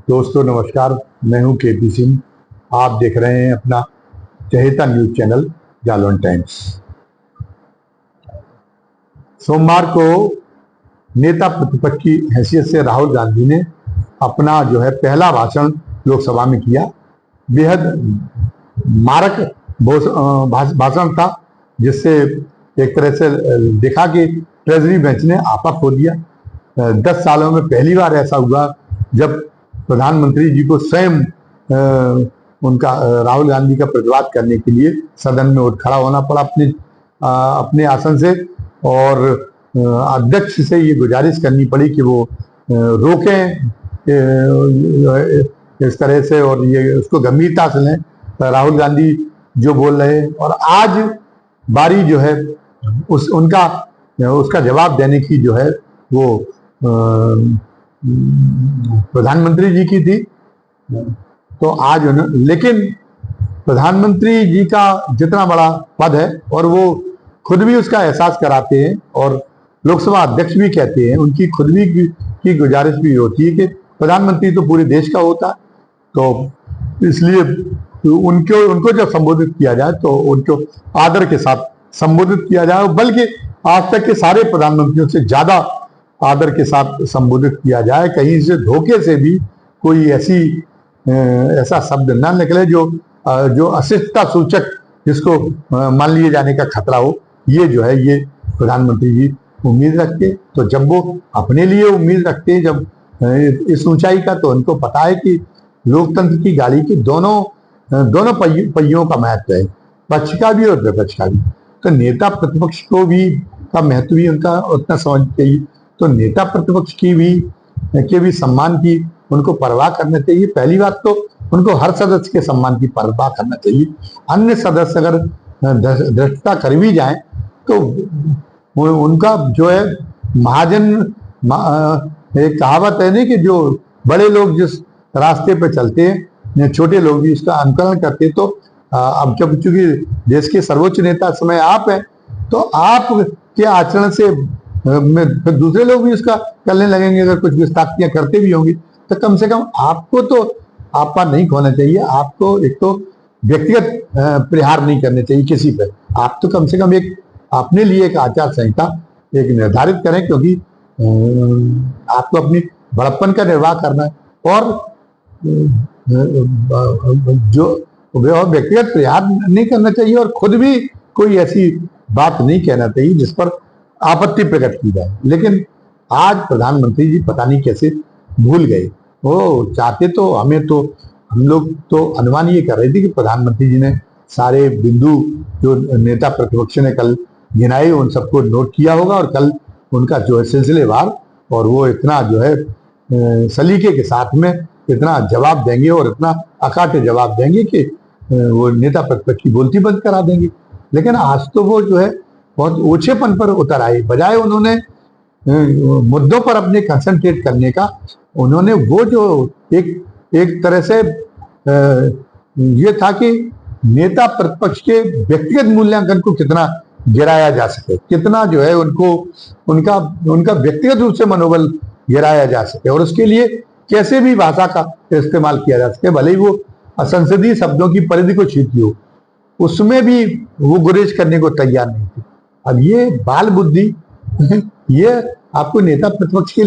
दोस्तों नमस्कार, मैं हूं केपी सिंह। आप देख रहे हैं अपना चहेता न्यूज चैनल जालौन टाइम्स। सोमवार को नेता प्रतिपक्ष की हैसियत से राहुल गांधी ने अपना पहला भाषण लोकसभा में किया। बेहद मारक भाषण था, जिससे एक तरह से देखा कि ट्रेजरी बेंच ने आपा खो दिया। 10 सालों में पहली बार ऐसा हुआ जब प्रधानमंत्री जी को स्वयं उनका राहुल गांधी का प्रतिवाद करने के लिए सदन में उठ खड़ा होना पड़ा अपने आसन से, और अध्यक्ष से ये गुजारिश करनी पड़ी कि वो रोकें इस तरह से, और ये उसको गंभीरता से लें राहुल गांधी जो बोल रहे हैं। और आज बारी उसका जवाब देने की वो प्रधानमंत्री जी की थी। तो आज लेकिन प्रधानमंत्री जी का जितना बड़ा पद है, और वो खुद भी उसका एहसास कराते हैं, और लोकसभा अध्यक्ष भी कहते हैं, उनकी खुद भी की गुजारिश भी होती है कि प्रधानमंत्री तो पूरे देश का होता है, तो इसलिए उनको जब संबोधित किया जाए तो उनको आदर के साथ संबोधित किया जाए, बल्कि आज तक के सारे प्रधानमंत्रियों से ज्यादा आदर के साथ संबोधित किया जाए। कहीं से धोखे से भी कोई ऐसा शब्द ना निकले जो अशिष्टता सूचक, जिसको मान लिए जाने का खतरा हो। ये प्रधानमंत्री जी उम्मीद रखते। तो जब वो अपने लिए उम्मीद रखते हैं, जब इस ऊंचाई का, तो उनको पता है कि लोकतंत्र की गाड़ी के दोनों पहियों का महत्व है, पक्ष का भी और विपक्ष का भी। तो नेता प्रतिपक्ष को भी का महत्व भी उनका उतना समझ चाहिए। तो नेता प्रतिपक्ष के भी सम्मान की उनको परवाह करना चाहिए। पहली बात तो उनको हर सदस्य के सम्मान की परवाह करना चाहिए। अन्य सदस्य अगर धृष्टता कर भी जाए तो उनका महाजन, एक कहावत है नहीं कि जो बड़े लोग जिस रास्ते पे चलते हैं, छोटे लोग भी इसका अनुकरण करते हैं। तो अब जब चूंकि देश के सर्वोच्च नेता समय आप हैं, तो आप के आचरण से फिर दूसरे लोग भी इसका करने लगेंगे। अगर कुछ गुस्ताखियां करते भी होंगे तो कम से कम आपको तो आपा नहीं खोना चाहिए। आपको एक तो व्यक्तिगत प्रहार नहीं करने चाहिए किसी पर। आप तो कम से कम एक अपने लिए एक आचार संहिता एक निर्धारित करें, क्योंकि आपको अपनी बड़प्पन का निर्वाह करना है, और जो व्यक्तिगत प्रहार नहीं करना चाहिए, और खुद भी कोई ऐसी बात नहीं कहना चाहिए जिस पर आपत्ति प्रकट की जाए। लेकिन आज प्रधानमंत्री जी पता नहीं कैसे भूल गए। वो चाहते तो हम लोग तो अनुमान ये कर रहे थे कि प्रधानमंत्री जी ने सारे बिंदु जो नेता प्रतिपक्ष ने कल गिनाए उन सबको नोट किया होगा, और कल उनका सिलसिलेवार, और वो इतना सलीके के साथ में इतना जवाब देंगे, और इतना अकाट्य जवाब देंगे कि वो नेता प्रतिपक्ष की बोलती बंद करा देंगे। लेकिन आज तो वो बहुत ओछेपन पर उतर आए। बजाय उन्होंने मुद्दों पर अपने कंसंट्रेट करने का, उन्होंने वो जो एक तरह से ये था कि नेता प्रतिपक्ष के व्यक्तिगत मूल्यांकन को कितना गिराया जा सके, कितना उनका व्यक्तिगत रूप से मनोबल गिराया जा सके, और उसके लिए कैसे भी भाषा का इस्तेमाल किया जा सके, भले ही वो असंसदीय शब्दों की परिधि को छीती हो, उसमें भी वो गुरेज करने को तैयार नहीं थी। अब ये बाल बुद्धि ये आपको नेता प्रतिपक्ष के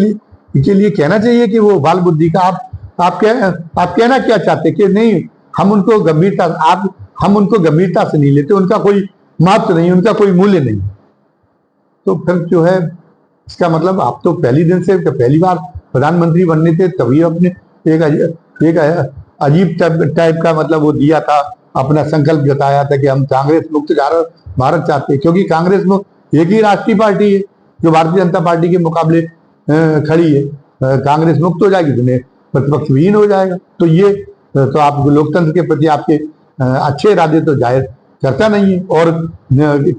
लिए कहना चाहिए कि वो बाल बुद्धि का आप कहना क्या चाहते कि नहीं, हम उनको गंभीरता से नहीं लेते, उनका कोई महत्व नहीं, उनका कोई मूल्य नहीं। तो फिर इसका मतलब आप तो पहली बार प्रधानमंत्री बनने थे, तभी अपने एक अजीब टाइप का वो दिया था, अपना संकल्प जताया था कि हम कांग्रेस मुक्त भारत चाहते हैं, क्योंकि कांग्रेस में एक ही राष्ट्रीय पार्टी है जो भारतीय जनता पार्टी के मुकाबले खड़ी है। कांग्रेस मुक्त हो जाएगी तो प्रतिपक्ष विहीन हो जाएगा। तो आप लोकतंत्र के प्रति आपके अच्छे इरादे तो जाहिर करता नहीं है। और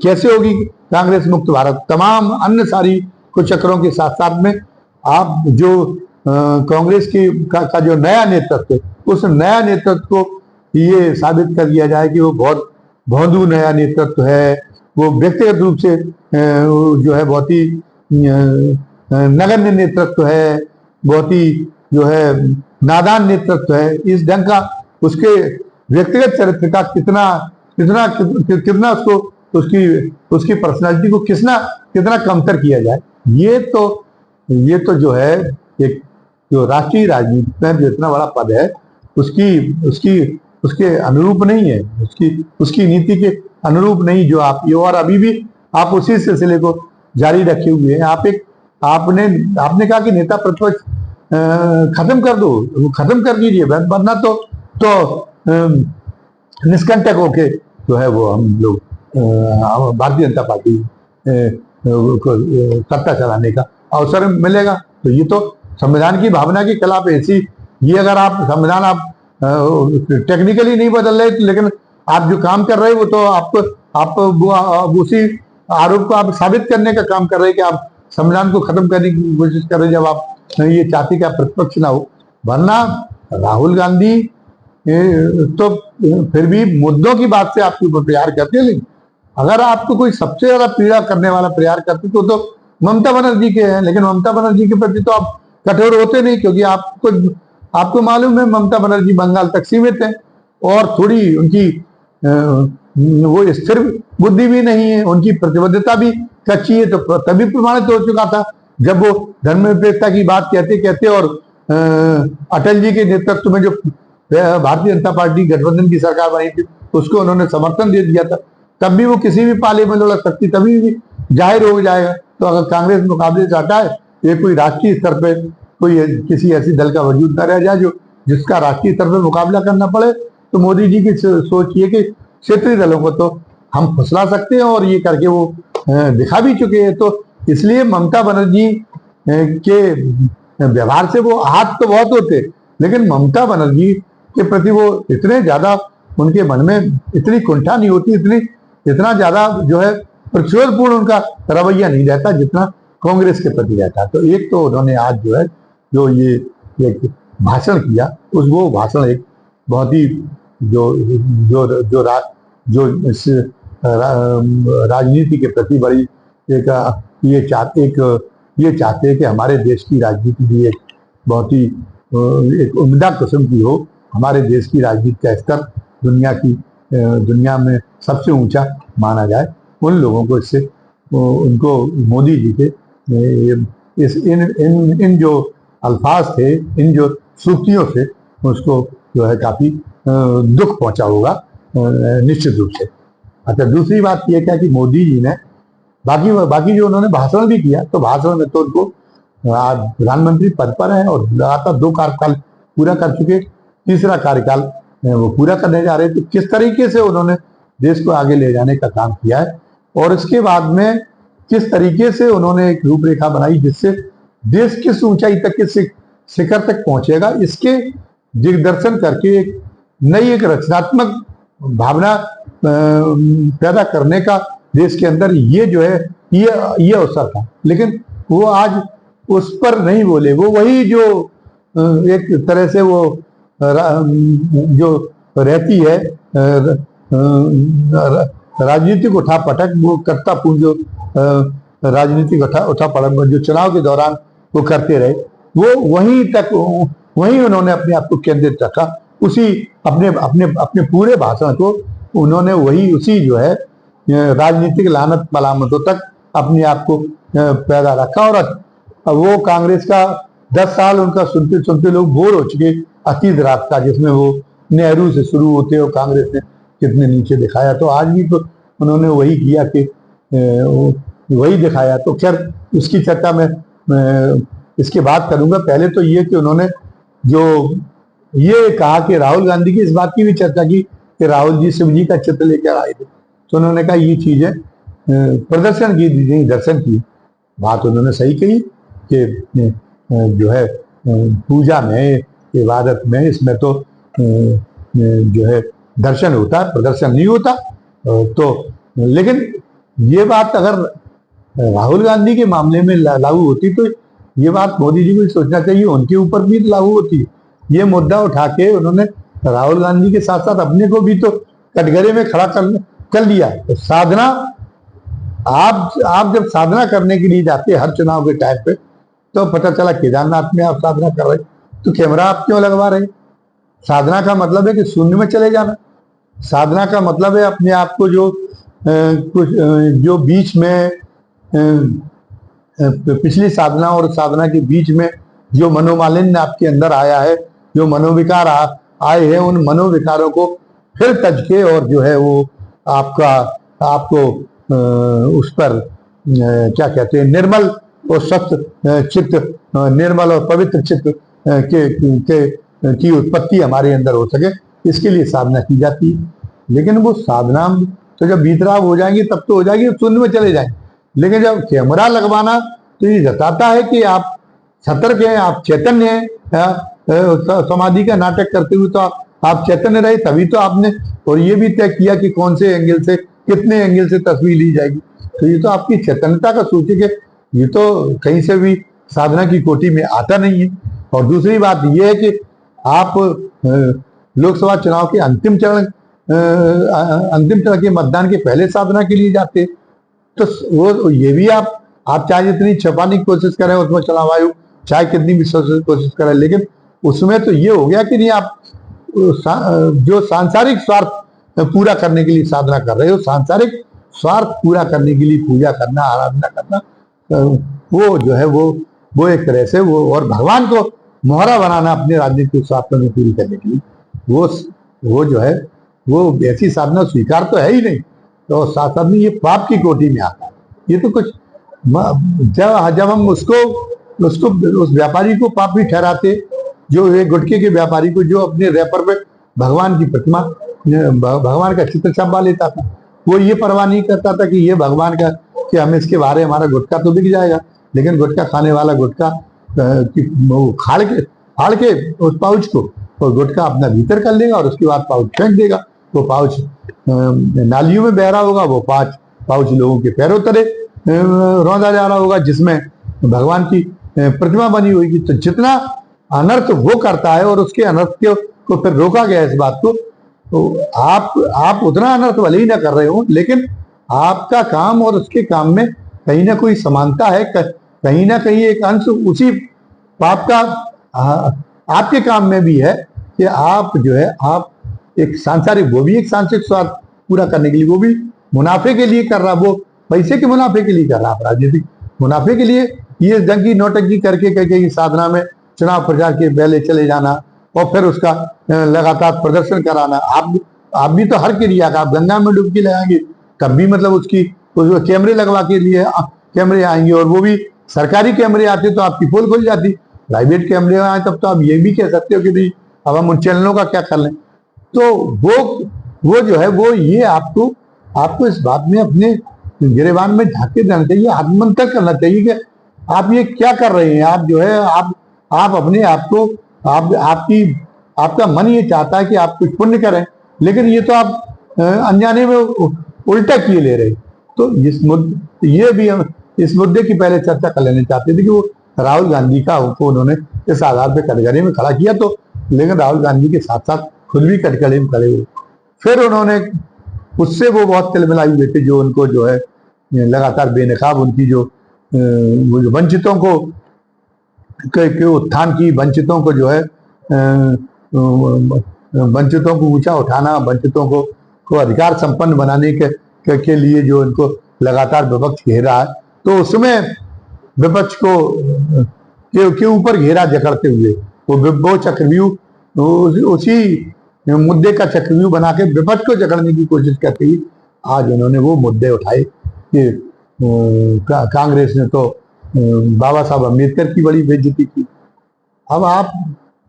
कैसे होगी कांग्रेस मुक्त भारत? तमाम अन्य सारी कुछ चक्रों के साथ साथ में आप जो कांग्रेस का जो नया नेतृत्व है, उस नया नेतृत्व को ये साबित कर दिया जाए कि वो बहुत भौंदू नया नेतृत्व है, वो व्यक्तिगत रूप से बहुत ही नगण्य नेतृत्व है, बहुत ही जो है नादान नेतृत्व है, इस ढंग का उसके व्यक्तिगत चरित्र का कितना कितना कितना उसको उसकी पर्सनालिटी को कितना कमतर किया जाए, ये तो जो है एक जो राष्ट्रीय राजनीति में जो इतना बड़ा पद है उसकी उसकी उसके अनुरूप नहीं है, उसकी नीति के अनुरूप नहीं जो आप ये, और अभी भी आप उसी सिलसिले को जारी रखे हुए हैं। आपने कहा कि नेता प्रतिपक्ष खत्म कर दो, वो खत्म कर दीजिए, वरना तो निष्कंटक होके जो है वो हम लोग भारतीय जनता पार्टी को सत्ता चलाने का अवसर मिलेगा। तो ये तो संविधान की भावना के खिलाफ ऐसी, ये अगर आप संविधान आप टेक्निकली नहीं बदल रहे, लेकिन आप जो काम कर रहे हैं वो तो आप उसी आरोप को आप साबित करने का काम कर रहे हैं कि आप संविधान को खत्म करने की कोशिश कर रहे हैं, जब आप ये चाहते कि आप प्रतिपक्ष ना हो। वरना राहुल गांधी तो फिर भी मुद्दों की बात से आपके ऊपर प्रहार करते हैं, लेकिन अगर आपको कोई सबसे ज्यादा पीड़ा करने वाला प्रहार करते तो ममता बनर्जी के हैं, लेकिन ममता बनर्जी के प्रति तो आप कठोर होते नहीं, क्योंकि आपको मालूम है ममता बनर्जी बंगाल तक सीमित है और थोड़ी उनकी वो स्थिर बुद्धि भी नहीं है, उनकी प्रतिबद्धता भी कच्ची है। तो तभी प्रमाणित हो चुका था जब वो धर्मनिरपेक्षता की बात कहते और अटल जी के नेतृत्व में जो भारतीय जनता पार्टी गठबंधन की सरकार बनी थी उसको उन्होंने समर्थन दे दिया था। तब भी वो किसी भी पाले में लुढ़क सकती, तभी भी जाहिर हो जाएगा। तो अगर कांग्रेस मुकाबले से हटाए, ये कोई राष्ट्रीय स्तर पे कोई किसी ऐसी दल का वजूद न रह जाए जिसका राष्ट्रीय स्तर पर मुकाबला करना पड़े, तो मोदी जी की सोच ये कि क्षेत्रीय दलों को तो हम फुसला सकते हैं, और ये करके वो दिखा भी चुके हैं। तो इसलिए ममता बनर्जी के व्यवहार से वो आहत तो बहुत होते, लेकिन ममता बनर्जी के प्रति वो इतने ज्यादा उनके मन में इतनी कुंठा नहीं होती, इतना ज्यादा जो है प्रतिशोधपूर्ण उनका रवैया नहीं रहता जितना कांग्रेस के प्रति रहता। तो एक तो उन्होंने आज जो है जो ये एक भाषण किया, वो भाषण एक बहुत ही जो राजनीति के प्रति बड़ी ये चाहते हैं कि हमारे देश की राजनीति भी एक बहुत ही एक उम्दा किस्म की हो, हमारे देश की राजनीति का स्तर दुनिया में सबसे ऊंचा माना जाए। उन लोगों को इससे उनको मोदी जी के इन जो अल्फाज थे, इन जो सूक्तियों से उसको जो है काफी दुख पहुंचा होगा निश्चित रूप से। अच्छा, दूसरी बात यह क्या कि मोदी जी ने बाकी जो उन्होंने भाषण भी किया, तो भाषण में तो उनको आज प्रधानमंत्री पद पर है और लगातार 2 कार्यकाल पूरा कर चुके, तीसरा कार्यकाल वो पूरा करने जा रहे थे। किस तरीके से उन्होंने देश को आगे ले जाने का काम किया है और इसके बाद में किस तरीके से उन्होंने एक रूपरेखा बनाई जिससे देश किस ऊंचाई तक, किस शिखर तक पहुंचेगा, इसके दिग्दर्शन करके एक नई एक रचनात्मक भावना पैदा करने का देश के अंदर ये जो है ये अवसर था। लेकिन वो आज उस पर नहीं बोले, वो वही जो एक तरह से वो जो रहती है राजनीतिक उठापटक, वो करता पूर्ण जो राजनीतिक उठापटक जो चुनाव के दौरान वो करते रहे, वो वहीं उन्होंने अपने आप को केंद्रित रखा। उसी अपने पूरे भाषण को उन्होंने उसी जो है राजनीतिक लानत मलामतों तक अपने आप को पैदा रखा। और वो कांग्रेस का 10 साल उनका सुनते सुनते लोग बोर हो चुके, अतीत रास्ता जिसमें वो नेहरू से शुरू होते और कांग्रेस ने कितने नीचे दिखाया, तो आज भी तो उन्होंने वही किया कि वही दिखाया। तो खैर उसकी चर्चा में इसके बाद करूंगा। पहले तो ये कि उन्होंने जो ये कहा कि राहुल गांधी की इस बात की भी चर्चा की कि राहुल जी शिव जी का चित्र लेकर आए थे, तो उन्होंने कहा ये चीजें प्रदर्शन की दर्शन की बात उन्होंने सही कही कि जो है पूजा में, इबादत में, इसमें तो जो है दर्शन होता है, प्रदर्शन नहीं होता। तो लेकिन ये बात अगर राहुल गांधी के मामले में लागू होती तो ये बात मोदी जी को सोचना चाहिए, उनके ऊपर भी लागू होती। ये मुद्दा उठा के उन्होंने राहुल गांधी के साथ साथ अपने को भी तो कटघरे में खड़ा कर लिया। तो साधना, आप जब साधना करने के लिए जाते हैं हर चुनाव के टाइम पे, तो पता चला केदारनाथ में आप साधना कर रहे, तो कैमरा आप क्यों लगवा रहे? साधना का मतलब है कि शून्य में चले जाना। साधना का मतलब है अपने आप को जो कुछ जो बीच में पिछली साधना और साधना के बीच में जो मनोमालिन्य आपके अंदर आया है, जो मनोविकार आए हैं, उन मनोविकारों को फिर तज के और जो है वो आपको उस पर क्या कहते हैं, निर्मल और सत्य चित्त, निर्मल और पवित्र चित्त की उत्पत्ति हमारे अंदर हो सके, इसके लिए साधना की जाती है। लेकिन वो साधना तो जब बीतराग हो जाएंगी तब तो हो जाएगी, शून्य में चले जाएंगे। लेकिन जब कैमरा लगवाना तो ये बताता है कि आप सतर्क हैं, आप चैतन्य हैं। समाधि का नाटक करते हुए तो आप चैतन्य रहे, तभी तो आपने और ये भी तय किया कि कौन से एंगल से, कितने एंगल से तस्वीर ली जाएगी। तो ये तो आपकी चैतन्यता का सूचक है, ये तो कहीं से भी साधना की कोटि में आता नहीं है। और दूसरी बात यह है कि आप लोकसभा चुनाव के अंतिम चरण के मतदान के पहले साधना के लिए जाते, तो वो ये भी आप चाहे जितनी छुपाने की कोशिश करें उसमें चुनाव आयोग चाहे कितनी भी कोशिश करें, लेकिन उसमें तो ये हो गया कि नहीं, आप जो सांसारिक स्वार्थ पूरा करने के लिए साधना कर रहे हो, सांसारिक स्वार्थ पूरा करने के लिए पूजा करना, आराधना करना, वो जो है वो एक तरह से वो, और भगवान को मोहरा बनाना अपने राजनीतिक स्वार्थों में पूरी करने के लिए, वो जो है वो ऐसी साधना स्वीकार तो है ही नहीं। तो साथ में ये पाप की कोटि में आता है। ये तो कुछ जब हम उसको उस व्यापारी को पापी ठहराते, जो ये गुटखे के व्यापारी को, जो अपने रैपर पे भगवान की प्रतिमा, भगवान का चित्र छपवा लेता था, वो ये परवाह नहीं करता था कि ये भगवान का, कि हम इसके बारे हमारा गुटखा तो बिक जाएगा, लेकिन गुटखा खाने वाला गुटखा फाड़ के उस पाउच को, और गुटखा अपना भीतर कर लेगा और उसके बाद पाउच फेंक देगा। वो पाउच नालियों में बह रहा होगा, वो पाउच लोगों के पैरों तले रौंदा जा रहा होगा, जिसमें भगवान की प्रतिमा बनी होगी। तो जितना अनर्थ वो करता है और उसके अनर्थ को फिर रोका गया इस बात को, तो आप उतना अनर्थ भले ही ना कर रहे हो, लेकिन आपका काम और उसके काम में कहीं ना कोई समानता है, कहीं ना कहीं एक अंश उसी पाप का आपके काम में भी है कि आप जो है आप एक सांसारिक, वो भी एक सांसारिक स्वार्थ पूरा करने के लिए, वो भी मुनाफे के लिए कर रहा, वो पैसे के मुनाफे के लिए कर रहा, राजनीतिक मुनाफे के लिए ये जंगी नौटंकी करके साधना में चुनाव प्रचार के पहले चले जाना और फिर उसका लगातार प्रदर्शन कराना। आप भी तो हर क्रिया का, आप गंगा में डुबकी लगाएंगे तब भी मतलब उसकी कैमरे लगवा के लिए कैमरे आएंगे, और वो भी सरकारी कैमरे आते तो आपकी पोल खुल जाती। प्राइवेट कैमरे आए तब तो आप ये भी कह सकते हो कि भाई अब हम उन चैनलों का क्या कर लें। तो वो जो है वो ये आपको इस बात में अपने गिरेबान में झांके देना चाहिए, आत्मंथन करना चाहिए कि आप ये क्या कर रहे हैं। आप जो है आप अपने आप को आपका मन ये चाहता है कि आप कुछ पुण्य करें, लेकिन ये तो आप अनजाने में उल्टा किए ले रहे। तो इस मुद्दे की पहले चर्चा कर लेना चाहते थे कि वो राहुल गांधी का को उन्होंने इस आधार पे कटघरे में खड़ा किया, तो लेकिन राहुल गांधी के साथ साथ खुद भी कटघरे में खड़े हुए। फिर उन्होंने उससे वो बहुत तिलमिलाई हुए थे, जो उनको जो है लगातार बेनकाब उनकी जो वंचितों को के उत्थान की, वंचितों को जो है वंचितों को ऊंचा उठाना, वंचितों को अधिकार संपन्न बनाने के लिए जो इनको लगातार विपक्ष घेर रहा है, तो उसमें विपक्ष को के ऊपर घेरा जकड़ते हुए वो चक्रव्यूह, उसी मुद्दे का चक्रव्यूह बना के विपक्ष को जकड़ने की कोशिश करते हुए आज उन्होंने वो मुद्दे उठाए कि कांग्रेस ने तो बाबा साहब अम्बेडकर की बड़ी बेइज्जती की। अब आप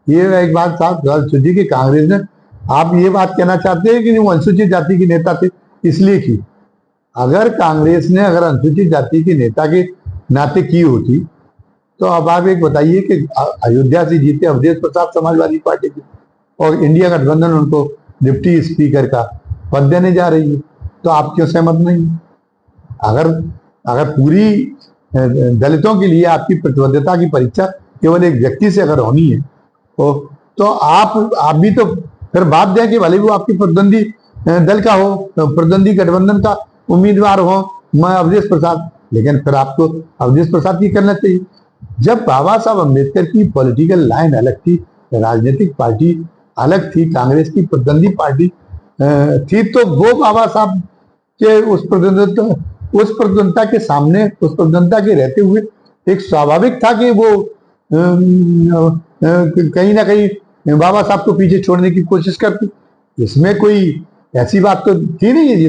ये एक बात साफ सोचिए कि कांग्रेस ने, आप ये बात कहना चाहते हैं कि वो अनुसूचित जाति के नेता थे इसलिए की। अगर कांग्रेस ने अगर अनुसूचित जाति के नेता के नाते की होती, तो अब आप एक बताइए कि अयोध्या से जीते अवधेश प्रसाद समाजवादी पार्टी के, और इंडिया गठबंधन उनको डिप्टी स्पीकर का पद देने जा रही है, तो आप क्यों सहमत नहीं? अगर पूरी दलितों के लिए आपकी प्रतिबद्धता की परीक्षा केवल एक व्यक्ति से अगर होनी है, तो आप भी तो फिर बात दें कि भले वो आपकी प्रतिद्वंदी दल का हो, प्रतिद्वंदी गठबंधन का उम्मीदवार हो, मैं अवधेश प्रसाद, लेकिन फिर आपको अवधेश प्रसाद की करना चाहिए। जब बाबा साहब अम्बेडकर की पॉलिटिकल लाइन अलग थी, राजनीतिक पार्टी अलग थी, कांग्रेस की प्रतिद्वंदी पार्टी थी, तो वो बाबा साहब के उस प्रतिद्वंदता के सामने, उस प्रतिद्वंदता के रहते हुए एक स्वाभाविक था कि वो कहीं ना कहीं बाबा साहब को पीछे छोड़ने की कोशिश करती। इसमें कोई ऐसी बात तो थी नहीं है। ये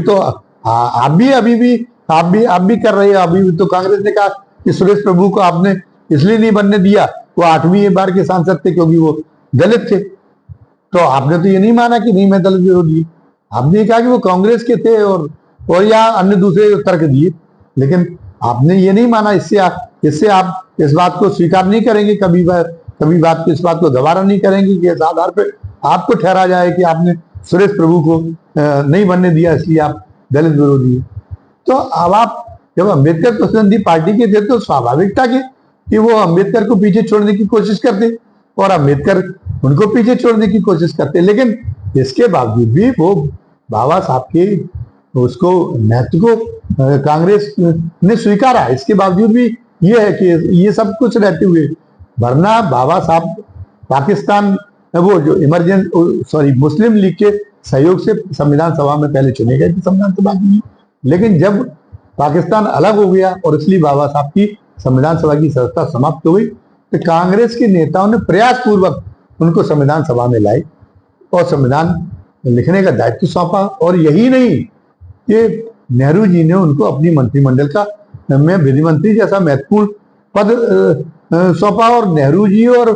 तो आप भी अभी भी आप भी कर रहे हो। अभी तो कांग्रेस ने कहा कि सुरेश प्रभु को आपने इसलिए नहीं बनने दिया, वो 8वीं बार के सांसद थे क्योंकि वो दलित थे। तो आपने तो ये नहीं माना कि नहीं मैं दलित विरोधी, आपने कहा कि वो कांग्रेस के थे और या अन्य दूसरे तर्क दिए, लेकिन आपने ये नहीं माना। इससे आप इस बात को स्वीकार नहीं करेंगे, कभी इस बात को दोबारा नहीं करेंगे कि इस आधार पर आपको ठहरा जाए कि आपने सुरेश प्रभु को नहीं बनने दिया इसलिए आप दलित विरोधी है। तो अब आप जब अम्बेडकर प्रतिद्वंदी पार्टी के थे तो स्वाभाविक था कि वो अम्बेडकर को पीछे छोड़ने की कोशिश करते और अम्बेडकर उनको पीछे छोड़ने की कोशिश करते। लेकिन इसके बावजूद भी वो बाबा साहब के उसको महत्व को कांग्रेस ने स्वीकारा। इसके बावजूद भी ये है कि ये सब कुछ रहते हुए, वरना बाबा साहब पाकिस्तान वो जो मुस्लिम लीग के सहयोग से संविधान सभा में पहले चुने गए थे संविधान सभा की, लेकिन जब पाकिस्तान अलग हो गया और इसलिए बाबा साहब की संविधान सभा की सदस्यता समाप्त हो गई, तो कांग्रेस के नेताओं ने प्रयास पूर्वक उनको संविधान सभा में लाए और संविधान लिखने का दायित्व सौंपा। और यही नहीं कि नेहरू जी ने उनको अपनी मंत्रिमंडल का में विधि मंत्री जैसा महत्वपूर्ण पद सौंपा। और नेहरू जी और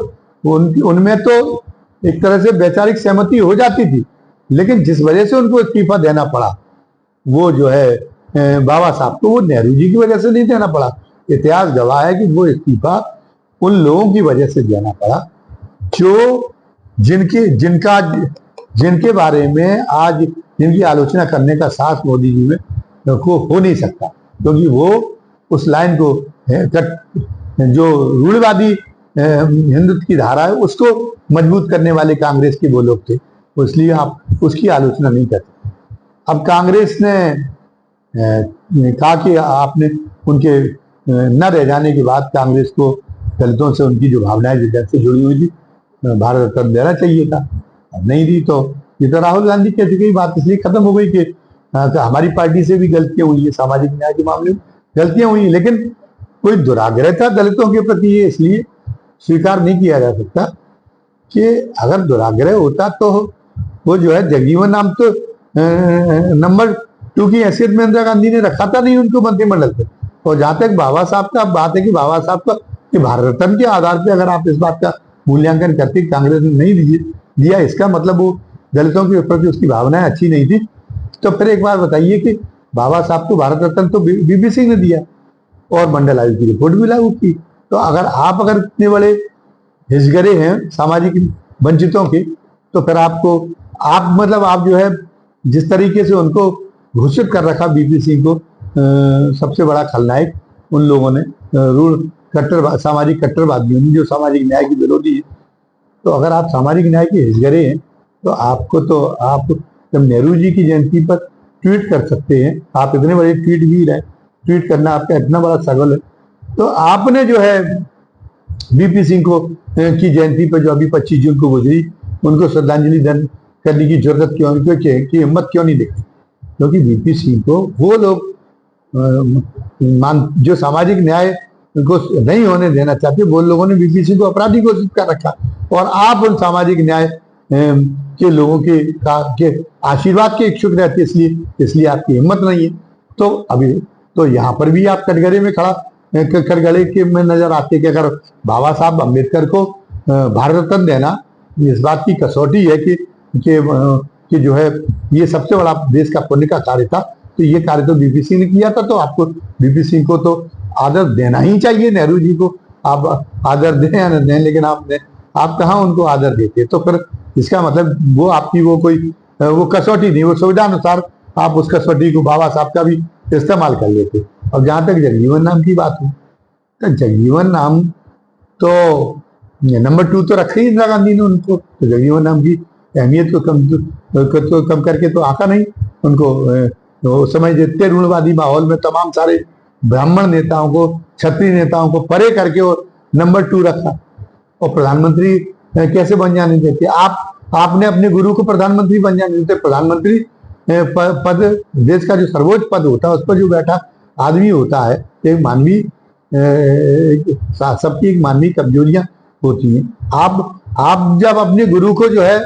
उनमें तो एक तरह से वैचारिक सहमति हो जाती थी, लेकिन जिस वजह से उनको इस्तीफा देना पड़ा वो जो है बाबा साहब को, वो नेहरू जी की वजह से नहीं देना पड़ा। इतिहास गवाह है कि वो इस्तीफा उन लोगों की वजह से देना पड़ा जो जिनके बारे में आज जिनकी आलोचना करने का साहस मोदी जी में को हो नहीं सकता, क्योंकि वो उस लाइन को जो रूढ़िवादी हिंदुत्व की धारा है उसको मजबूत करने वाले कांग्रेस के वो लोग थे, इसलिए आप उसकी आलोचना नहीं करते। अब कांग्रेस ने कहा कि आपने उनके न रह जाने के बाद कांग्रेस को दलितों से उनकी जो भावनाएं जब से जुड़ी हुई थी भारत रत्न देना चाहिए था, नहीं दी। तो ये तो राहुल गांधी कह चुकी बात इसलिए खत्म हो गई कि हमारी पार्टी से भी गलतियां हुई है, सामाजिक न्याय के मामले में गलतियां हुई, लेकिन कोई दुराग्रह था दलितों के प्रति, ये इसलिए स्वीकार नहीं किया जा सकता कि अगर दुराग्रह होता तो वो जो है जगजीवन राम तो नंबर 2 की हैसियत में इंदिरा गांधी ने रखा था नहीं उनको मंत्रिमंडल पे। और जहां तक बाबा साहब का बात है कि बाबा साहब का कि भारत रत्न के आधार पे अगर आप इस बात का मूल्यांकन करते कांग्रेस ने नहीं दिया, इसका मतलब वो दलितों के प्रति उसकी भावनाएं अच्छी नहीं थी। तो फिर एक बार बताइए कि बाबा साहब को भारत रत्न तो बीपी सिंह ने दिया और मंडल आयोग की रिपोर्ट भी लागू की। तो अगर इतने बड़े हिजगरे हैं सामाजिक वंचितों के, तो फिर आप जो है जिस तरीके से उनको घोषित कर रखा बीपी सिंह को सबसे बड़ा खलनायक उन लोगों ने, सामाजिक कट्टरवादियों ने जो सामाजिक न्याय की विरोधी है। तो अगर आप सामाजिक न्याय के हिजगरे हैं तो आप जब नेहरू जी की जयंती पर ट्वीट कर सकते हैं, आप इतने बड़े ट्वीट भी रहे, ट्वीट करना आपका इतना बड़ा सगल है, तो आपने जो है बीपी सिंह को की जयंती पर जो अभी 25 जून को गुजरी उनको श्रद्धांजलि करने की जरूरत क्यों, की हिम्मत क्यों नहीं दिखती? क्योंकि बीपी सिंह को वो लोग जो सामाजिक न्याय को नहीं होने देना चाहते, वो लोगों ने बीपी सिंह को अपराधी घोषित कर रखा और आप उन सामाजिक न्याय के लोगों के आशीर्वाद के इच्छुक रहते, इसलिए आपकी हिम्मत नहीं है। तो अभी तो यहाँ पर भी आप कटघरे के में नजर आते कि अगर बाबा साहब अम्बेडकर को भारत रत्न देना इस बात की कसौटी है कि जो है ये सबसे बड़ा देश का पुण्य का कार्य था, तो ये कार्य तो बीपी सिंह ने किया था, तो आपको बीपी सिंह को तो आदर देना ही चाहिए। नेहरू जी को आप आदर दें या न दें, लेकिन आप कहाँ उनको आदर देते? तो फिर इसका मतलब वो आपकी वो कसौटी नहीं, वो सुविधा अनुसार आप उस कसौटी को बाबा साहब का भी इस्तेमाल कर लेते। और जहां तक जगजीवन राम की बात है, तो जगजीवन राम तो नंबर 2 तो रखा ही इंदिरा गांधी ने उनको, तो जगजीवन राम की अहमियत को कम करके तो आका नहीं उनको। तो उस समय जितने रूढ़वादी माहौल में तमाम सारे ब्राह्मण नेताओं को, क्षत्रिय नेताओं को परे करके और नंबर 2 रखा और प्रधानमंत्री कैसे बन जाने देते? आपने अपने गुरु को प्रधानमंत्री बन जाने देते? प्रधानमंत्री पद देश का जो सर्वोच्च पद होता है उस पर जो बैठा आदमी होता है, एक मानवीय सबकी एक मानवीय कमजोरियां होती हैं। आप जब अपने गुरु को जो है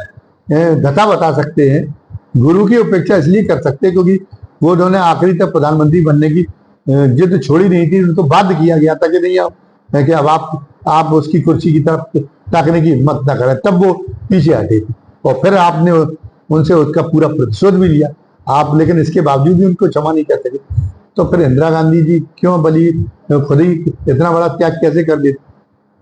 धता बता सकते हैं, गुरु की उपेक्षा इसलिए कर सकते हैं क्योंकि वो उन्होंने आखिरी तक प्रधानमंत्री बनने की जिद छोड़ी नहीं थी, उनको बाध्य किया गया था कि नहीं कि अब आप उसकी कुर्सी की तरफ ताकने की हिम्मत ना करें, तब वो पीछे हटे थे और फिर आपने उनसे उसका पूरा प्रतिशोध भी लिया आप, लेकिन इसके बावजूद भी उनको क्षमा नहीं कर सके। तो फिर इंदिरा गांधी जी क्यों बली खुद ही इतना बड़ा त्याग कैसे कर देते?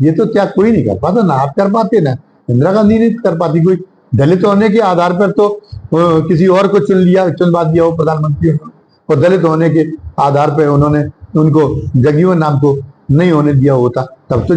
ये तो त्याग कोई नहीं कर पाता, ना आप कर पाते ना इंदिरा गांधी नहीं कर पाती। कोई दलित होने के आधार पर तो किसी और को चुनवा दिया हो प्रधानमंत्री, और दलित होने के आधार पर उन्होंने उनको जगजीवन राम को नहीं होने दिया होता, तब तो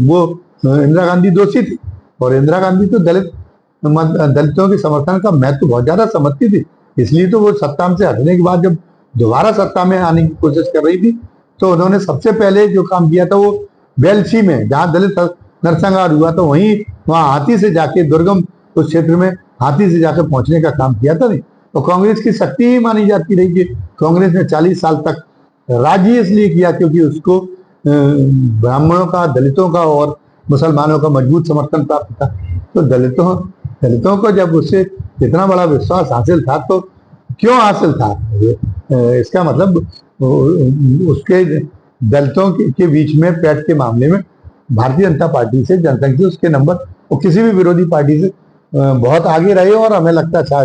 वो इंदिरा गांधी दोषी थी। और इंदिरा गांधी तो दलितों के समर्थन का महत्व बहुत ज्यादा समझती थी, इसलिए तो वो सत्ता से हटने के बाद जब दोबारा सत्ता में आने की कोशिश कर रही थी तो उन्होंने सबसे पहले जो काम किया था वो बेलछी में, जहाँ दलित नरसंहार हुआ था, वहां हाथी से जाके दुर्गम उस क्षेत्र में हाथी से जाकर पहुंचने का काम किया था। नहीं तो कांग्रेस की शक्ति ही मानी जाती रही कि कांग्रेस ने 40 साल तक राज्य इसलिए किया क्योंकि उसको ब्राह्मणों का, दलितों का और मुसलमानों का मजबूत समर्थन प्राप्त था। तो दलितों को जब उससे इतना बड़ा विश्वास हासिल था तो क्यों हासिल था? इसका मतलब उसके दलितों के बीच में पैठ के मामले में भारतीय जनता पार्टी से जनसंख्या उसके नंबर वो किसी भी विरोधी पार्टी से बहुत आगे रहे और हमें लगता था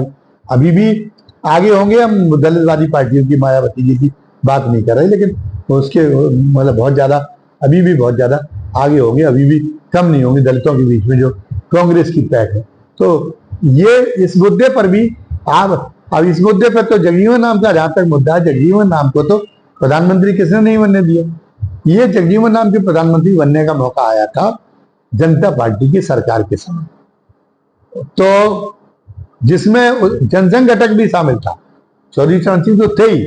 अभी भी आगे होंगे। हम दलितवादी पार्टियों की, मायावती जी की बात नहीं कर रहे, लेकिन उसके मतलब बहुत ज्यादा अभी भी बहुत ज्यादा आगे होंगे, अभी भी कम नहीं होंगे दलितों के बीच में जो कांग्रेस की पैठ है। तो ये इस मुद्दे पर भी अब इस मुद्दे पर तो जगजीवन राम का जहां तक मुद्दा है, जगजीवन राम को तो प्रधानमंत्री किसने नहीं बनने दिया। ये जगजीवन राम के प्रधानमंत्री बनने का मौका आया था जनता पार्टी की सरकार के समय, तो जिसमें जनसंघ घटक भी शामिल था। चौधरी चरण सिंह तो थे ही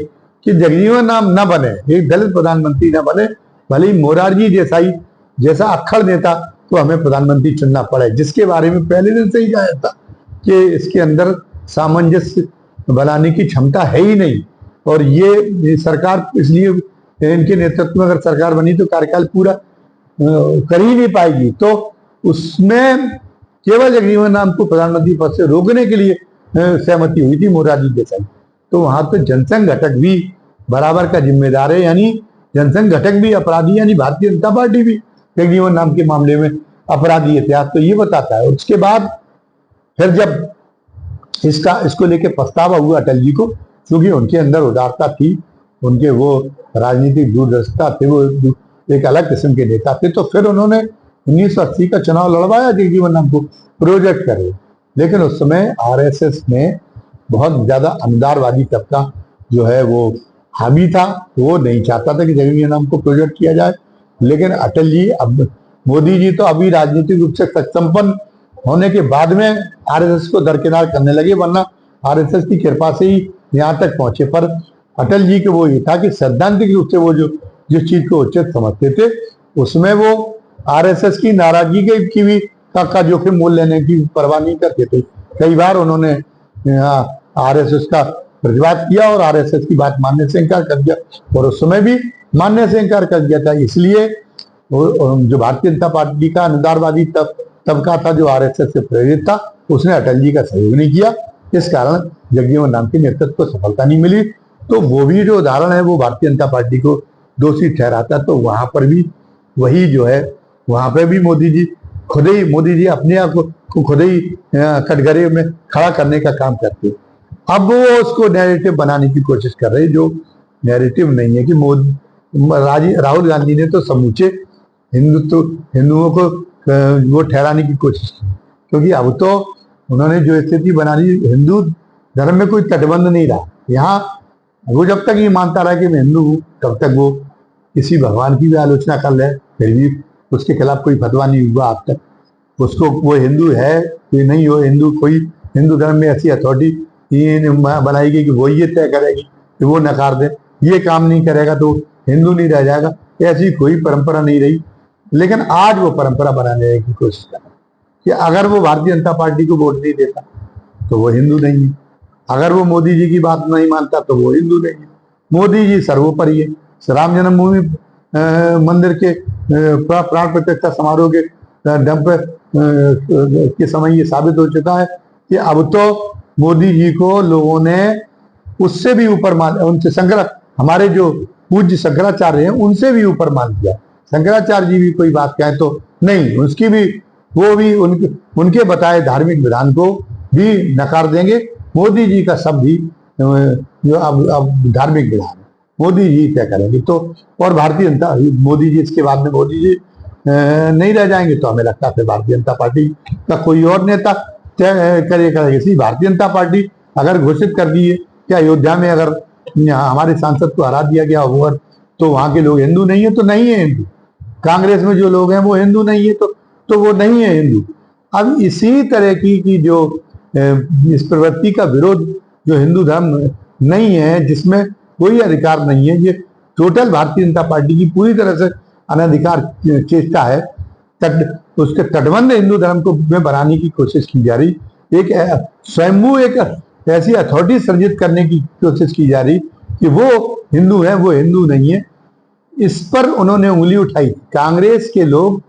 कि जगजीवन राम न बने, एक दलित प्रधानमंत्री न बने, भले ही मोरारजी देसाई जैसा अक्खड़ नेता तो हमें प्रधानमंत्री चुनना पड़े, जिसके बारे में पहले दिन से ही कहा था कि इसके अंदर सामंजस्य बनाने की क्षमता है ही नहीं, और ये सरकार इसलिए इनके नेतृत्व में अगर सरकार बनी तो कार्यकाल पूरा कर ही नहीं पाएगी। तो उसमें केवल जगजीवन राम को प्रधानमंत्री पद से रोकने के लिए सहमति हुई थी मोरारजी देसाई। तो वहां तो जनसंघ घटक भी बराबर का जिम्मेदार है, यानी जनसंघ घटक भी अपराधी, यानी भारतीय जनता पार्टी भी जगजीवन राम के मामले में अपराधी इतिहास तो ये बताता है। उसके बाद फिर जब इसको लेके पछतावा हुआ अटल जी को, क्योंकि उनके अंदर उदारता थी, उनके वो राजनीतिक दूरदर्शिता थे, वो एक अलग किस्म के नेता थे, तो फिर उन्होंने 1980 का चुनाव लड़वाया जगजीवन राम को प्रोजेक्ट करे। लेकिन उस समय आरएसएस में बहुत ज्यादा अनुदारवादी तबका जो है वो हावी था, वो नहीं चाहता था कि जगजीवन राम को प्रोजेक्ट किया जाए। लेकिन अटल जी, अब मोदी जी तो अभी राजनीतिक रूप से संपन्न होने के बाद में आरएसएस को दरकिनार करने लगे, वरना आरएसएस की कृपा से ही यहाँ तक पहुंचे। पर अटल जी के वो ये था कि सैद्धांतिक रूप से वो जिस चीज को उचित समझते थे उसमें वो आरएसएस की नाराजगी की भी का जोखिम मोल लेने की परवाह नहीं करते थे। कई बार उन्होंने आरएसएस का प्रतिवाद किया और आरएसएस की बात मानने से इनकार कर दिया, और उस समय भी मानने से इनकार कर दिया था। इसलिए जो भारतीय जनता पार्टी का अनुदारवादी तबका था जो आरएसएस से प्रेरित था, उसने अटल जी का सहयोग नहीं किया। इस कारण जगजीवन राम के नेतृत्व को सफलता नहीं मिली। तो वो भी जो उदाहरण है वो भारतीय जनता पार्टी को दोषी ठहराता। तो वहां पर भी वही जो है, वहां पर भी मोदी जी अपने आप को खुद ही कटघरे में खड़ा करने का काम करते। अब वो उसको नैरेटिव बनाने की कोशिश कर रहे, जो नैरेटिव नहीं है कि राहुल गांधी ने तो समूचे हिंदुओं को वो ठहराने की कोशिश की, क्योंकि अब तो उन्होंने जो स्थिति बना ली, हिंदू धर्म में कोई तटबंध नहीं रहा। यहाँ वो जब तक ये मानता रहा कि मैं हिंदू हूँ, तब तक वो किसी भगवान की भी आलोचना कर ले, फिर भी उसके खिलाफ कोई फतवा नहीं हुआ अब तक। उसको वो हिंदू है कि नहीं हो हिंदू धर्म में ऐसी अथॉरिटी बनाई गई कि वो ये तय करेगी कि वो नकार दे। ये काम नहीं करेगा तो हिंदू नहीं रह जाएगा, ऐसी कोई परंपरा नहीं रही। लेकिन आज वो परंपरा बनाने की कोशिश कर रहे हैं कि अगर वो भारतीय जनता पार्टी को वोट नहीं देता तो वो हिंदू नहीं है, अगर वो मोदी जी की बात नहीं मानता तो वो हिंदू नहीं है। मोदी जी सर्वोपरि है। राम जन्मभूमि मंदिर के प्राण प्रतिष्ठा समारोह के के समय ये साबित हो चुका है कि अब तो मोदी जी को लोगों ने उससे भी ऊपर मान, उनसे हमारे जो पूज्य शंकराचार्य हैं उनसे भी ऊपर मान दिया। शंकराचार्य जी भी कोई बात कहें तो नहीं, उसकी भी वो भी उनके बताए धार्मिक विधान को भी नकार देंगे। मोदी जी का सब भी जो अब धार्मिक विधान मोदी जी तय करेंगे। तो और भारतीय जनता मोदी जी इसके बाद में मोदी जी नहीं रह जाएंगे तो हमें लगता है फिर भारतीय जनता पार्टी का कोई और नेता तय करेगा। इसलिए भारतीय जनता पार्टी अगर घोषित कर दी है कि अयोध्या में अगर हमारे सांसद को हरा दिया गया होगा तो वहां के लोग हिंदू नहीं है तो नहीं है हिंदू। कांग्रेस में जो लोग हैं वो हिंदू नहीं है तो वो नहीं है हिंदू। अब इसी तरह की जो इस प्रवृत्ति का विरोध जो हिंदू धर्म नहीं है, जिसमें कोई अधिकार नहीं है, ये टोटल भारतीय जनता पार्टी की पूरी तरह से अनधिकार चेष्टा है। उसके तटबंध हिंदू धर्म को में बनाने की कोशिश की जा रही, एक स्वयंभू एक ऐसी अथॉरिटी सर्जित करने की कोशिश की जा रही कि वो हिंदू है, वो हिंदू नहीं है। इस पर उन्होंने उंगली उठाई। कांग्रेस के लोग,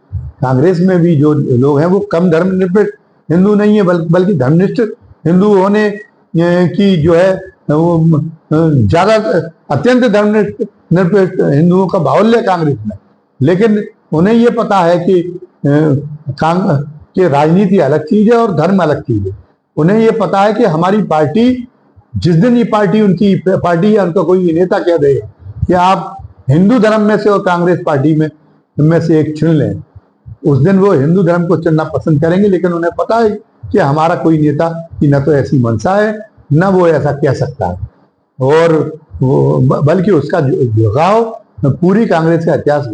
कांग्रेस में भी जो लोग हैं वो कम धर्मनिरपेक्ष हिंदू नहीं है, बल्कि धर्मनिष्ठ हिंदू होने की जो है वो ज्यादा अत्यंत धर्मनिरपेक्ष हिंदुओं का बाहुल्य कांग्रेस में। लेकिन उन्हें ये पता है कि राजनीति अलग चीज है और धर्म अलग चीज है। उन्हें ये पता है कि हमारी पार्टी, जिस दिन ये पार्टी उनकी पार्टी या उनका कोई नेता कह दे कि आप हिंदू धर्म में से और कांग्रेस पार्टी में से एक चुन लें, उस दिन वो हिंदू धर्म को चुनना पसंद करेंगे। लेकिन उन्हें पता है कि हमारा कोई नेता की न तो ऐसी मंशा है न वो ऐसा कह सकता है, और बल्कि उसका झुकाव पूरी कांग्रेस का इतिहास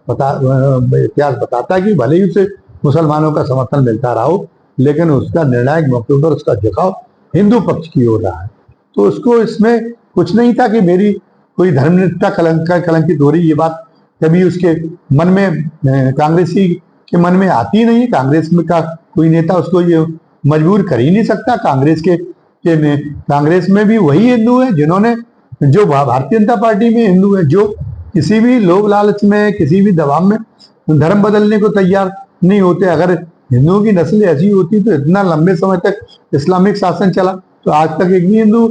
इतिहास बताता है कि भले ही उसे मुसलमानों का समर्थन मिलता रहा हो, लेकिन उसका निर्णायक मौके पर उसका झुकाव हिंदू पक्ष की ओर रहा है। तो उसको इसमें कुछ नहीं था कि मेरी कोई धर्मनिरपेक्षता कलंकित हो रही, ये बात कभी उसके मन में, कांग्रेसी के मन में आती नहीं है। कांग्रेस में का कोई नेता उसको ये मजबूर कर ही नहीं सकता। कांग्रेस में भी वही हिंदू है जिन्होंने, जो भारतीय जनता पार्टी में हिंदू है, जो किसी भी लोभ लालच में, किसी भी दबाव में धर्म बदलने को तैयार नहीं होते। अगर हिंदुओं की नस्ल ऐसी होती तो इतना लंबे समय तक इस्लामिक शासन चला तो आज तक एक भी हिंदू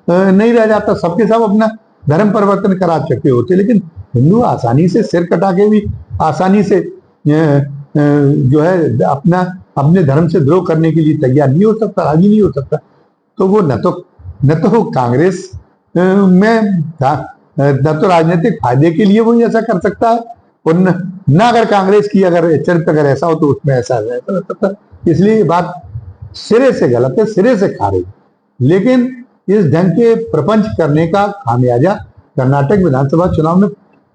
नहीं रह जाता, सबके सब अपना धर्म परिवर्तन करा चुके होते। लेकिन हिंदू आसानी से सिर कटा के भी आसानी से जो है अपने धर्म से द्रोह करने के लिए तैयार नहीं हो सकता, राजी नहीं हो सकता। तो वो न तो कांग्रेस में न तो राजनीतिक फायदे के लिए वो ऐसा कर सकता है, और न अगर कांग्रेस की अगर चरित्र अगर ऐसा हो तो उसमें ऐसा कर सकता। इसलिए ये बात सिरे से गलत है, सिरे से खारिज। लेकिन इस ढंग के प्रपंच करने का खामियाजा कर्नाटक विधानसभा चुनाव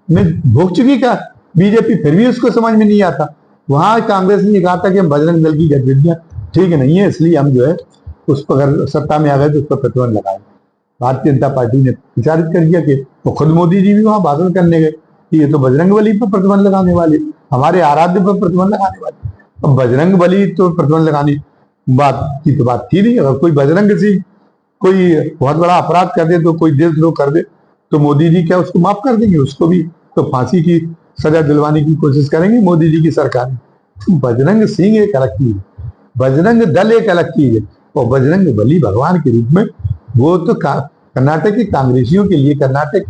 में भोग चुकी का बीजेपी, फिर भी उसको समझ में नहीं आता। वहां कांग्रेस ने कहा था कि हम बजरंग दल की गतिविधियां ठीक नहीं है, इसलिए हम जो है उस पर अगर सत्ता में आ गए तो उस पर प्रतिबंध लगाए। भारतीय जनता पार्टी ने विचारित कर दिया कि वो खुद मोदी जी भी वहां भाषण करने गए कि ये तो बजरंग बली पर प्रतिबंध लगाने वाले, हमारे आराध्य पर प्रतिबंध लगाने वाले। अब बजरंग बली तो प्रतिबंध लगाने बात की तो बात थी नहीं। अगर कोई बजरंग से कोई बहुत बड़ा अपराध कर दे, तो कोई देशद्रोह कर दे, तो मोदी जी क्या उसको माफ कर देंगे? उसको भी तो फांसी की सजा दिलवाने की कोशिश करेंगे मोदी जी की सरकार। तो बजरंग सिंह एक अलग चीज है, बजरंग दल एक अलग चीज है, और बजरंग बली भगवान के रूप में वो तो कर्नाटक के कांग्रेसियों के लिए, कर्नाटक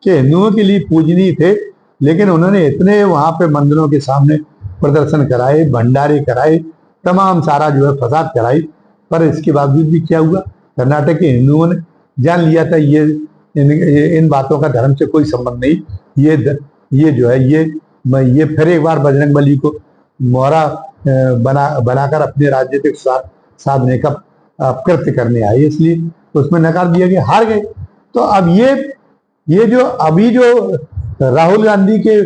के हिंदुओं के लिए पूजनीय थे। लेकिन उन्होंने इतने वहां पे मंदिरों के सामने प्रदर्शन कराए, भंडारे कराए, तमाम सारा जो है फसाद कराई, पर इसके बावजूद भी क्या हुआ? कर्नाटक के हिंदुओं ने जान लिया था इन बातों का धर्म से कोई संबंध नहीं। ये जो है ये फिर एक बार बजरंग बली को मोहरा बनाकर अपने राजनीतिक स्वार्थ साधने का कृत्य करने आए, इसलिए उसमें नकार दिया गया, हार गए। तो अब ये जो अभी जो राहुल गांधी के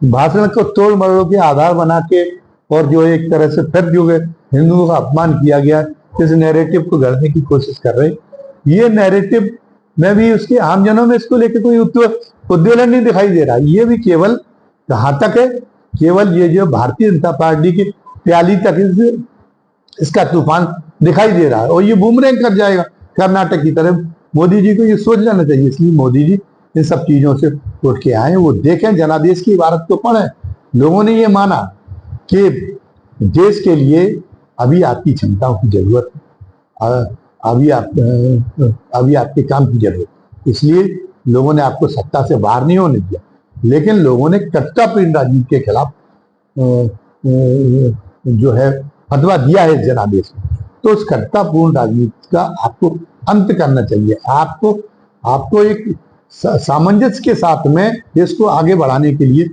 भाषण को तोड़ मरोड़ के आधार बना के, और जो एक तरह से फिर जो हिंदुओं का अपमान किया गया, इस नैरेटिव को गढ़ने की कोशिश कर रहे। ये नैरेटिव में भी उसके आमजनों में इसको लेकर कोई उद्वेलन नहीं दिखाई दे रहा। ये भी केवल कहाँ तक है, केवल ये जो भारतीय जनता पार्टी की प्याली तक इसका तूफान दिखाई दे रहा है और ये बूमरैंग कर जाएगा कर्नाटक की तरफ। मोदी जी को ये सोच लेना चाहिए। इसलिए मोदी जी इन सब चीजों से उठ के आए, वो देखें, जनादेश की इबारत को पढ़ें। लोगों ने ये माना कि देश के लिए अभी आपकी क्षमताओं की जरूरत है, अभी आपके काम की जरूरत। इसलिए लोगों ने आपको सत्ता से बाहर नहीं होने दिया, लेकिन लोगों ने कट्टरपंथी राजनीति के खिलाफ जो है फतवा दिया है जनादेश में। तो उस कट्टरपूर्ण राजनीति का आपको अंत करना चाहिए। आपको एक सामंजस्य के साथ में देश को आगे बढ़ाने के लिए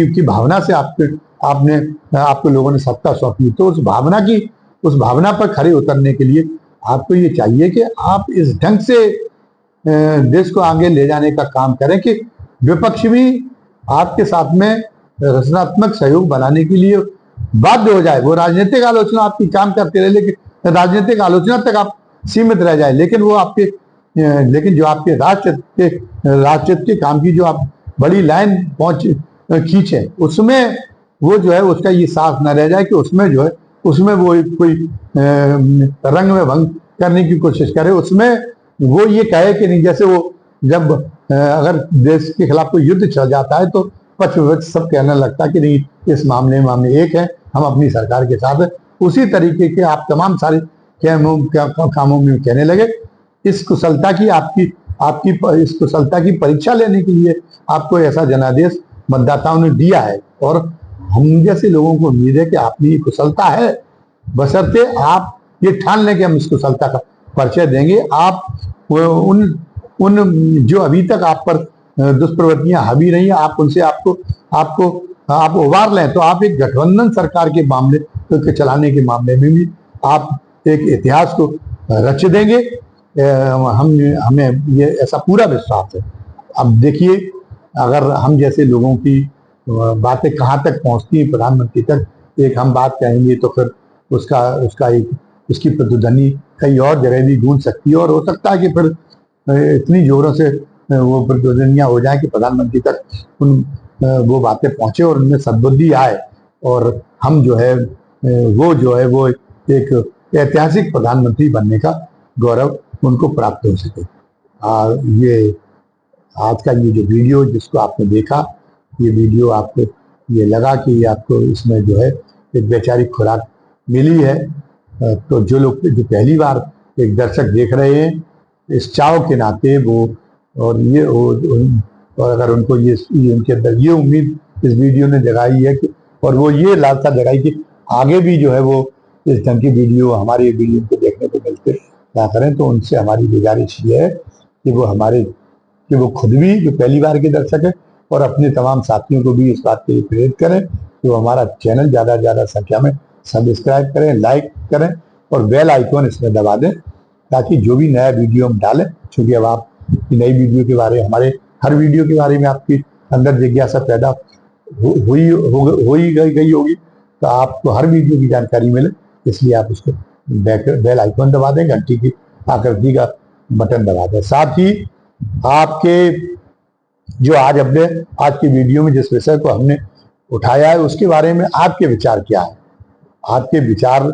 की भावना से आपको लोगों ने सत्ता सौंपी। तो उस भावना पर खड़े उतरने के लिए आपको ये चाहिए कि आप इस ढंग से देश को आगे ले जाने का काम करें कि विपक्ष भी आपके साथ में रचनात्मक सहयोग बनाने के लिए बाध्य हो जाए। वो राजनीतिक आलोचना आपकी काम करते रहे, लेकिन राजनीतिक आलोचना तक आप सीमित रह जाए, लेकिन जो आपके राष्ट्र के काम की जो आप बड़ी लाइन खींचे, उसमें वो जो है उसका ये साथ न रह जाए कि उसमें वो कोई रंग में भंग करने की कोशिश करे। उसमें वो ये कहे कि नहीं, जैसे वो जब अगर देश के खिलाफ कोई युद्ध चल जाता है तो पक्ष विपक्ष सब कहने लगता है कि नहीं, इस मामले में एक है, हम अपनी सरकार के साथ है। उसी तरीके के आप तमाम सारे कामों में कहने लगे। इस कुशलता की परीक्षा लेने के लिए आपको ऐसा जनादेश मतदाताओं ने दिया है और हम जैसे लोगों को उम्मीद है कि आप में ये कुशलता है, बशर्ते आप ये ठान लें कि हम इस कुशलता का परिचय देंगे। आप उन जो अभी तक आप पर दुष्प्रवृत्तियां हावी रही हैं, आप उनसे आप उबार लें, तो आप एक गठबंधन सरकार के मामले के चलाने के मामले में भी आप एक इतिहास को रच देंगे। हमें ये ऐसा पूरा विश्वास है। अब देखिए, अगर हम जैसे लोगों की बातें कहाँ तक पहुंचती हैं प्रधानमंत्री तक, एक हम बात कहेंगे तो फिर उसकी प्रतिध्वनि कई और जगह भी गूंज सकती है और हो सकता है कि फिर इतनी जोरों से वो प्रतिध्वनियां हो जाए कि प्रधानमंत्री तक वो बातें पहुंचे और उनमें सद्बुद्धि आए और हम जो है वो एक ऐतिहासिक प्रधानमंत्री बनने का गौरव उनको प्राप्त हो सके। ये आज का ये जो वीडियो जिसको आपने देखा, ये वीडियो आपको ये लगा कि आपको इसमें जो है एक वैचारिक खुराक मिली है, तो जो पहली बार एक दर्शक देख रहे हैं, इस चाव के नाते और अगर उनको उनके अंदर ये उम्मीद इस वीडियो ने जगाई है कि, और वो ये लालसा जगाई कि आगे भी जो है वो इस ढंग की वीडियो हमारी वीडियो को देखने को मिलते क्या करें, तो उनसे हमारी गुजारिश ये है कि वो खुद भी जो पहली बार के दर्शक है और अपने तमाम साथियों को भी इस बात के लिए प्रेरित करें कि वो हमारा चैनल ज़्यादा से ज़्यादा संख्या में सब्सक्राइब करें, लाइक करें और बेल आइकॉन इसमें दबा दें, ताकि जो भी नया वीडियो हम डालें, क्योंकि अब आप नई वीडियो के बारे हमारे हर वीडियो के बारे में आपकी अंदर जिज्ञासा पैदा हो ही गई होगी, तो आपको हर वीडियो की जानकारी मिले, इसलिए आप उसको बेल आइकॉन दबा दें, घंटी की आकृति का बटन दबा दें। साथ ही आपके जो आज की वीडियो में जिस विषय को हमने उठाया है उसके बारे में आपके विचार क्या है? आपके विचार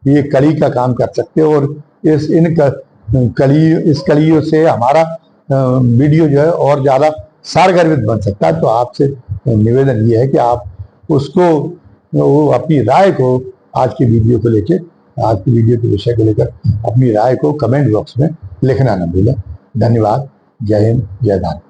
ये कली का काम कर सकते हो और इस कलियों से हमारा वीडियो जो है और ज्यादा सारगर्भित बन सकता है। तो आपसे निवेदन ये है कि आप वो अपनी राय को आज की वीडियो के विषय को लेकर अपनी राय को कमेंट बॉक्स में लिखना न भूलें। धन्यवाद। जय हिंद, जय भारत।